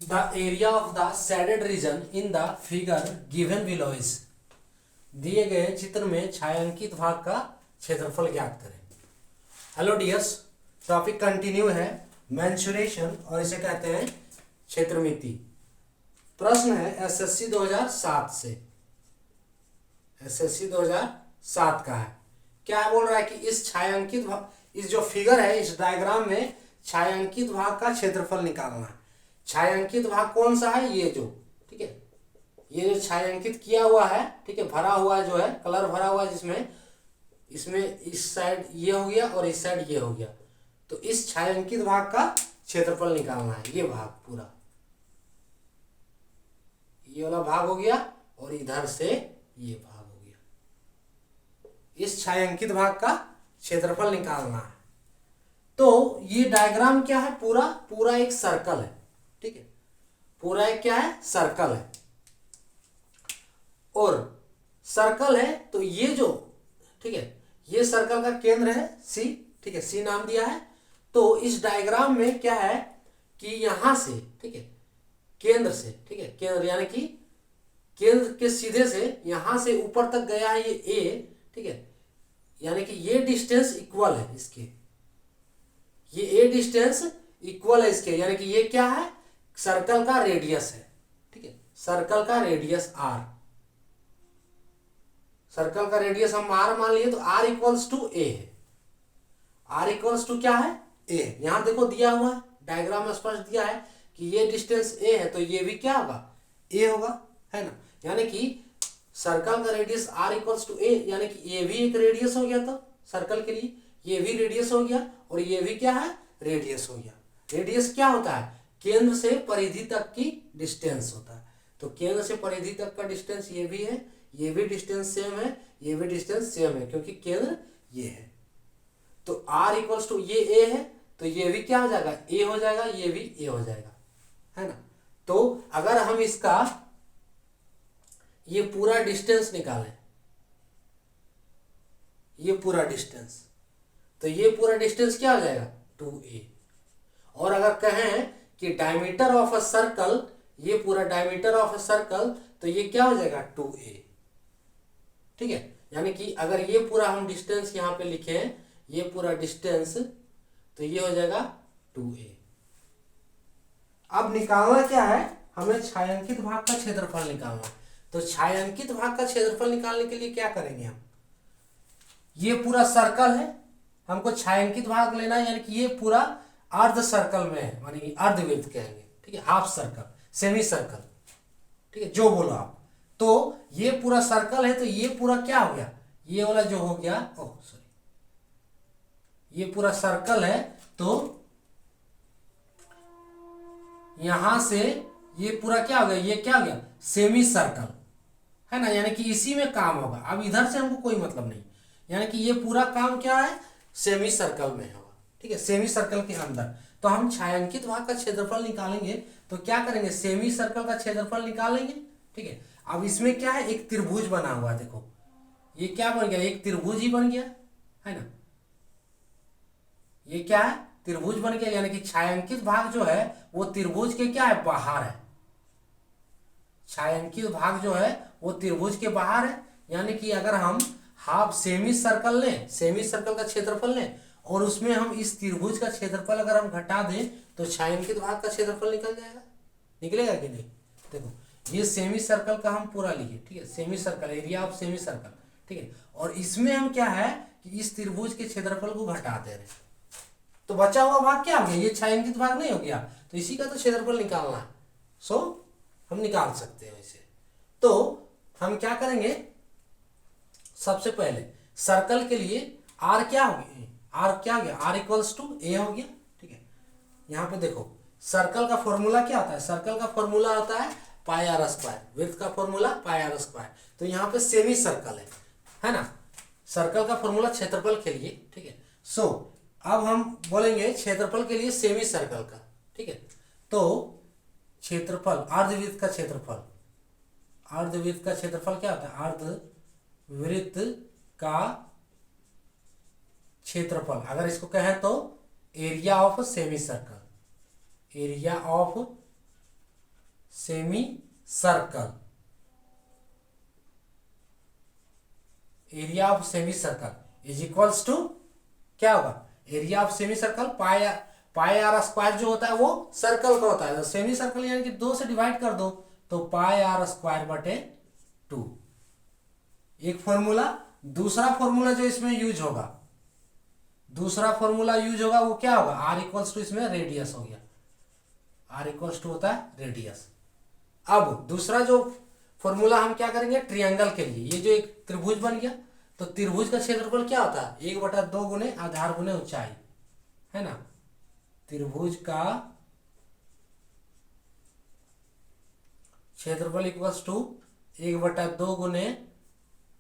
The area of the shaded region in the figure given below is, दिए गए चित्र में छायांकित भाग का क्षेत्रफल ज्ञात करें। हेलो डियर्स, टॉपिक कंटिन्यू है मेंसुरेशन और इसे कहते हैं क्षेत्रमिति। प्रश्न है एसएससी 2007 से, एसएससी 2007 का है। क्या बोल रहा है कि इस छायांकित भाग, इस जो फिगर है इस डायग्राम में छायांकित भाग का क्षेत्रफल निकालना है। छायांकित भाग कौन सा है? ये जो, ठीक है, ये जो छायांकित किया हुआ है, ठीक है, भरा हुआ जो है, कलर भरा हुआ है, जिसमें इसमें इस साइड ये हो गया और इस साइड ये हो गया। तो इस छायांकित भाग का क्षेत्रफल निकालना है। ये भाग पूरा, ये वाला भाग हो गया और इधर से ये भाग हो गया। इस छायांकित भाग का क्षेत्रफल निकालना है। तो ये डायग्राम क्या है? पूरा पूरा एक सर्कल है, ठीक है, पूरा एक क्या है? सर्कल है। और सर्कल है तो ये जो, ठीक है, ये सर्कल का केंद्र है सी, ठीक है, सी नाम दिया है। तो इस डायग्राम में क्या है कि यहां से, ठीक है, केंद्र से, ठीक है, केंद्र यानी कि केंद्र के सीधे से यहां से ऊपर तक गया है ये ए, ठीक है, यानी कि ये डिस्टेंस इक्वल है इसके, ये ए डिस्टेंस इक्वल है इसके, यानी कि ये क्या है? सर्कल का रेडियस है, ठीक है, सर्कल का रेडियस आर। सर्कल का रेडियस हम आर मान लिए तो आर इक्वल्स टू ए है। आर इक्वल्स टू क्या है? ए। यहां देखो दिया हुआ है, डायग्राम में स्पष्ट दिया है कि ये डिस्टेंस ए है तो ये भी क्या होगा? ए होगा, है ना। यानी कि सर्कल का रेडियस आर इक्वल्स टू ए, यानी कि ये भी एक रेडियस हो गया। तो सर्कल के लिए ये भी रेडियस हो गया और ये भी क्या है? रेडियस हो गया। रेडियस क्या होता है? केंद्र से परिधि तक की डिस्टेंस होता है। तो केंद्र से परिधि तक का डिस्टेंस ये भी है, ये भी डिस्टेंस सेम है, ये भी डिस्टेंस सेम है, क्योंकि केंद्र ये है। तो r इक्वल्स टू ये a है तो ये भी क्या हो जाएगा? a हो जाएगा, ये भी a हो जाएगा, है ना। तो अगर हम इसका ये पूरा डिस्टेंस निकालें, ये पूरा डिस्टेंस, तो ये पूरा डिस्टेंस क्या हो जाएगा? 2a। और अगर कहें कि डायमीटर ऑफ अ सर्कल, ये पूरा डायमीटर ऑफ अ सर्कल, तो ये क्या हो जाएगा? 2a, ठीक है। यानी कि अगर ये पूरा हम डिस्टेंस यहां पे लिखें, ये पूरा डिस्टेंस, तो ये हो जाएगा 2a। अब निकालना क्या है? हमें छायांकित भाग का क्षेत्रफल निकालना। तो छायांकित भाग का क्षेत्रफल निकालने के लिए क्या करेंगे हम? ये पूरा सर्कल है, हमको छायांकित भाग लेना है, यानी कि ये पूरा अर्ध सर्कल में है, मानी अर्धवृत्त कहेंगे, ठीक है, हाफ सर्कल, सेमी सर्कल, ठीक है, जो बोलो आप। तो ये पूरा सर्कल है तो ये पूरा क्या हो गया? ये वाला जो हो गया, ओह सॉरी, ये पूरा सर्कल है तो यहां से ये पूरा क्या हो गया? ये क्या हो गया? सेमी सर्कल, है ना। यानी कि इसी में काम होगा। अब इधर से हमको कोई मतलब नहीं, यानी कि ये पूरा काम क्या है? सेमी सर्कल में होगा, ठीक है, सेमी सर्कल के अंदर। तो हम छायांकित भाग का क्षेत्रफल निकालेंगे तो क्या करेंगे? सेमी सर्कल का क्षेत्रफल निकालेंगे, ठीक है। अब इसमें क्या है? एक त्रिभुज बना हुआ है, देखो ये क्या बन गया? एक त्रिभुज ही बन गया, है ना। ये क्या है? त्रिभुज बन गया, यानी कि छायांकित भाग जो है वो त्रिभुज के क्या है? बाहर है। छायांकित भाग जो है वो त्रिभुज के बाहर है। यानी कि अगर हम हाफ सेमी सर्कल लें, सेमी सर्कल का क्षेत्रफल लें और उसमें हम इस त्रिभुज का क्षेत्रफल अगर हम घटा दें तो छायांकित भाग का क्षेत्रफल निकल जाएगा। निकलेगा कि नहीं? देखो ये सेमी सर्कल का हम पूरा लिए, ठीक है, semi circle, area of semi circle, ठीक है। और इसमें हम क्या है कि इस त्रिभुज के क्षेत्रफल को घटा दे रहे, तो बचा हुआ भाग क्या हो गया? ये छायांकित भाग नहीं हो गया, तो इसी का तो क्षेत्रफल निकालना है। सो हम निकाल सकते हैं इसे। तो हम क्या करेंगे? सबसे पहले सर्कल के लिए r क्या हो गया? r क्या हो गया? r इक्वल्स टू a हो गया, ठीक है। यहां पे देखो सर्कल का फॉर्मूला क्या होता है? सर्कल का फॉर्मूला होता है पाई आर स्क्वायर, वृत्त का फॉर्मूला पाई आर स्क्वायर। तो यहाँ पे सेमी सर्कल है ना। सर्कल का फॉर्मूला क्षेत्रफल के लिए, ठीक है। सो अब हम बोलेंगे क्षेत्रफल के लिए सेमी सर्कल का, ठीक है। तो क्षेत्रफल, अर्धवृत्त का क्षेत्रफल, अर्धवृत्त का क्षेत्रफल क्या होता है? अर्धवृत्त का क्षेत्रफल, अगर इसको कहें तो area of semi circle, area of semi circle, area of semi circle is equals to क्या होगा, area of semi circle pi R square जो होता है वो सर्कल का होता है, तो सेमी सर्कल यानी कि 2 से डिवाइड कर दो तो पाई आर स्क्वायर बटे 2, एक फॉर्मूला। दूसरा फॉर्मूला जो इसमें यूज होगा, दूसरा फॉर्मूला यूज होगा वो क्या होगा, आर इक्वल्स टू इसमें रेडियस हो गया, आर इक्वल्स टू होता है रेडियस। अब दूसरा जो फॉर्मूला हम क्या करेंगे ट्रायंगल के लिए, ये जो एक त्रिभुज बन गया तो त्रिभुज का क्षेत्रफल क्या होता है 1/2 गुने आधार गुने ऊंचाई, है ना। त्रिभुज का क्षेत्रफल इक्वल्स टू 1/2 गुने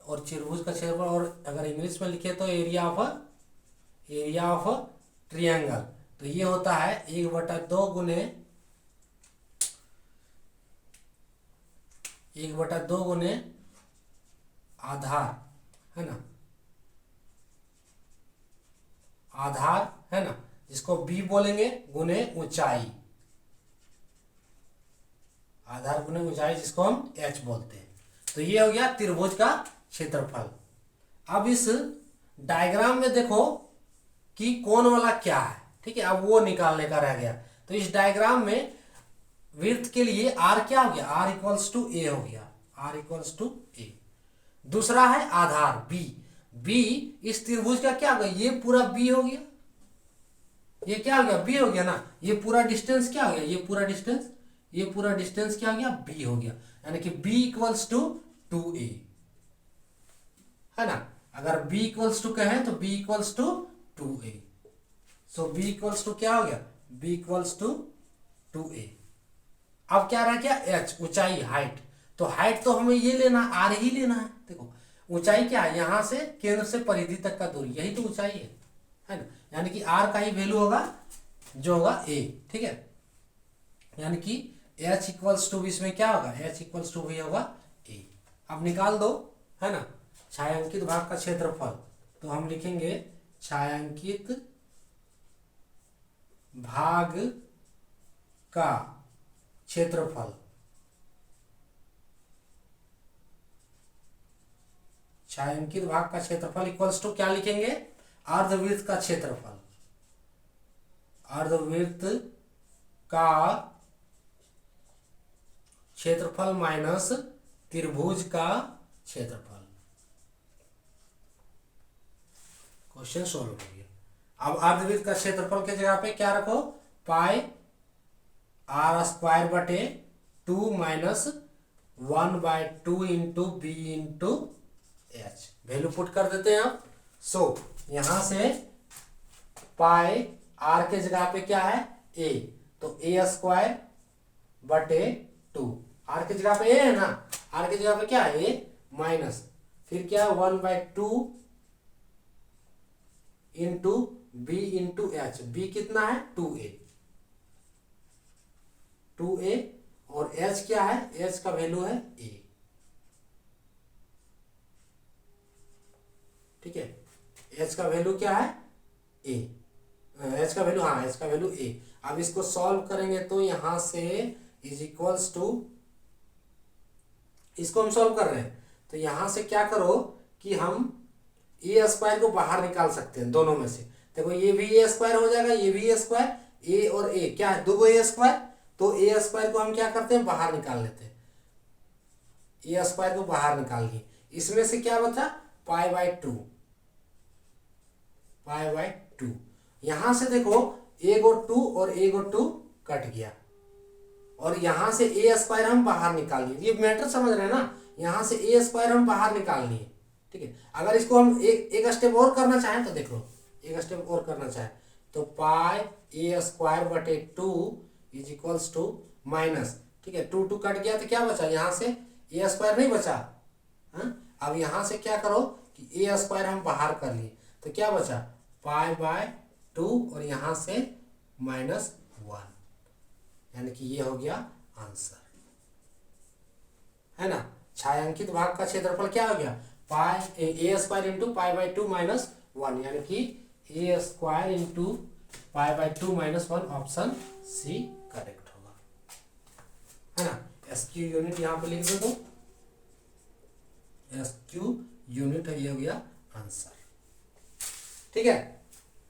और त्रिभुज का क्षेत्रफल, और अगर इंग्लिश में लिखे तो एरिया ऑफ ट्रायंगल, तो ये होता है 1/2 गुने 1/2 गुने आधार, है ना, आधार है ना, जिसको बी बोलेंगे गुने ऊंचाई, आधार गुने ऊंचाई जिसको हम एच बोलते हैं। तो ये हो गया त्रिभुज का क्षेत्रफल। अब इस डायग्राम में देखो कि कौन वाला क्या है, ठीक है, अब वो निकालने का रह गया। तो इस डायग्राम में विड्थ के लिए आर क्या हो गया, आर इक्वल्स टू ए हो गया, आर इक्वल्स टू ए। दूसरा है आधार बी, बी इस त्रिभुज का क्या हो गया, ये पूरा बी हो गया, ये क्या हो गया बी हो गया ना, ये पूरा डिस्टेंस क्या हो गया, ये पूरा डिस्टेंस क्या हो गया बी हो गया, यानी कि बी इक्वल्स टू 2a, है ना। अगर b इक्वल्स टू कहें तो b equals to 2a, so b equals to क्या हो गया, b इक्वल्स टू 2a। अब क्या रह गया h, ऊंचाई हाइट, तो हाइट तो हमें ये लेना r ही लेना है। देखो ऊंचाई क्या है, यहां से केंद्र से परिधि तक का दूरी, यही तो ऊंचाई है ना, यानी कि r का ही वैल्यू होगा जो होगा a, ठीक है, यानी कि h इक्वल्स टू इसमें क्या होगा, h इक्वल्स टू भी होगा a। अब निकाल दो, है ना, छायांकित भाग का क्षेत्रफल, तो हम लिखेंगे छायांकित भाग का क्षेत्रफल, छायांकित भाग का क्षेत्रफल इक्वल्स टू क्या लिखेंगे, अर्धवृत्त का क्षेत्रफल, अर्धवृत्त का क्षेत्रफल माइनस त्रिभुज का क्षेत्रफल। क्वेश्चन सॉल्व हो गया। अब अर्धवृत्त का क्षेत्रफल के जगह पे क्या रखो, पाई आर स्क्वायर बटे 2 minus 1/2 into B into H, value put कर देते हैं आप। सो यहां से पाई आर के जगह पे क्या है ए, तो ए स्क्वायर बटे 2, आर की जगह पे ए है ना, आर की जगह पे क्या है ए माइनस, फिर क्या 1/2 into B into H, B कितना है 2a, और h क्या है, h का वैल्यू है a, ठीक है, h का वैल्यू क्या है a, h का वैल्यू, हाँ h का वैल्यू a। अब इसको सॉल्व करेंगे तो यहां से इज इक्वल्स टू, इसको हम सॉल्व कर रहे हैं तो यहां से क्या करो कि हम ए स्क्वायर को बाहर निकाल सकते हैं दोनों में से। देखो ये भी ए स्क्वायर हो जाएगा, ये भी ए स्क्वायर, ए और ए क्या है दो ए स्क्वायर, तो ए स्क्वायर को हम क्या करते हैं बाहर निकाल लेते हैं, ए स्क्वायर को बाहर निकाल लिए, इसमें से क्या बचा पाई/2, पाई/2। यहां से देखो ए गो 2 और ए गो 2 कट गया, और यहां से ए स्क्वायर हम बाहर निकाल लिए, ये मैटर समझ रहे हैं ना, यहां से ए स्क्वायर हम बाहर निकाल लिए, ठीक है। अगर इसको हम एक स्टेप और करना चाहें तो देख लो, एक स्टेप और करना चाहें तो पाई ए स्क्वायर बटे 2 इज इक्वल्स टू माइनस, ठीक है, 2 कट गया तो क्या बचा, यहाँ से ए स्क्वायर नहीं बचा, अब यहाँ से क्या करो कि ए स्क्वायर हम बाहर कर लिए तो क्या बचा पाई/2 और यहाँ से -1, यानी कि ये हो गया आंसर, है ना। छायांकित भाग का क्षेत्रफल क्या हो गया, पाई ए स्क्वायर इंटू पाई/2 -1, यानी कि ए स्क्वायर इंटू पाई/2 -1, ऑप्शन सी करेक्ट होगा। है ना। एस क्यू यूनिट यहाँ पे लिख दो तो एस क्यू यूनिट है, ये हो गया आंसर। ठीक है,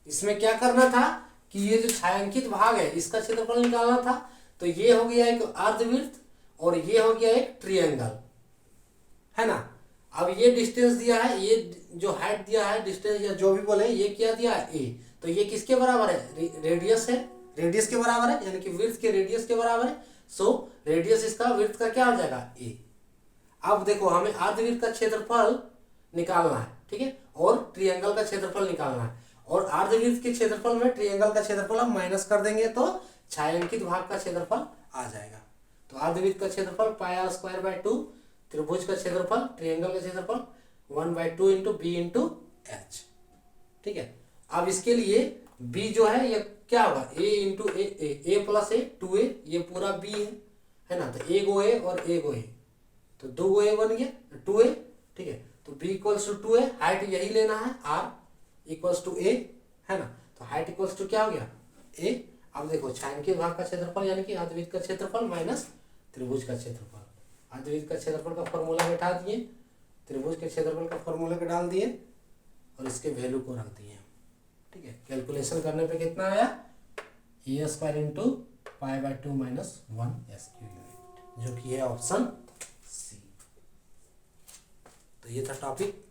इसमें क्या करना था कि ये जो छायांकित भाग है इसका क्षेत्रफल निकालना था। तो ये हो गया एक अर्धवृत्त और ये हो गया एक ट्रिएंगल, है ना। अब ये डिस्टेंस दिया है, ये जो हाइट दिया है, डिस्टेंस या जो भी बोले, ये क्या दिया है ए। तो ये किसके बराबर है, रेडियस है, रेडियस के बराबर है, यानी कि वृत्त के रेडियस के बराबर है। सो रेडियस इसका वृत्त का क्या हो जाएगा, ए। अब देखो हमें अर्धवृत्त का क्षेत्रफल निकालना है, ठीक है, और ट्रिएंगल का क्षेत्रफल निकालना है। और अर्धवृत्त के क्षेत्रफल में ट्रिएंगल का क्षेत्रफल हम माइनस कर देंगे तो छायांकित भाग का क्षेत्रफल आ जाएगा। तो अर्धवृत्त का क्षेत्रफल पाई आर स्क्वायर बाय 2, त्रिभुज का क्षेत्रफल, ट्रिएंगल का क्षेत्रफल 1/2 इंटू बी इंटू एच। ठीक है, अब इसके लिए बी जो है ये क्या होगा, ए इंटू ए प्लस ए, 2a, ये पूरा बी है ना। तो ए गो ए और ए गो ए, तो 2 ए बन गया 2a। ठीक है, तो b equals to 2a, height यही लेना है, r इक्वल्स टू a, है ना। तो हाइट इक्वल्स टू क्या हो गया, a। अब देखो छायांकित भाग का क्षेत्रफल यानी कि अर्धवृत्त का क्षेत्रफल माइनस त्रिभुज का क्षेत्रफल। अर्धवृत्त का क्षेत्रफल का फॉर्मूला बैठा दिए, त्रिभुज के क्षेत्रफल का फॉर्मूला के डाल दिए और इसके वैल्यू को रख दिए। ठीक है, कैलकुलेशन करने पे कितना आया, A square into pi by 2 minus 1 S Q unit, जो कि है ऑप्शन सी। तो ये था टॉपिक।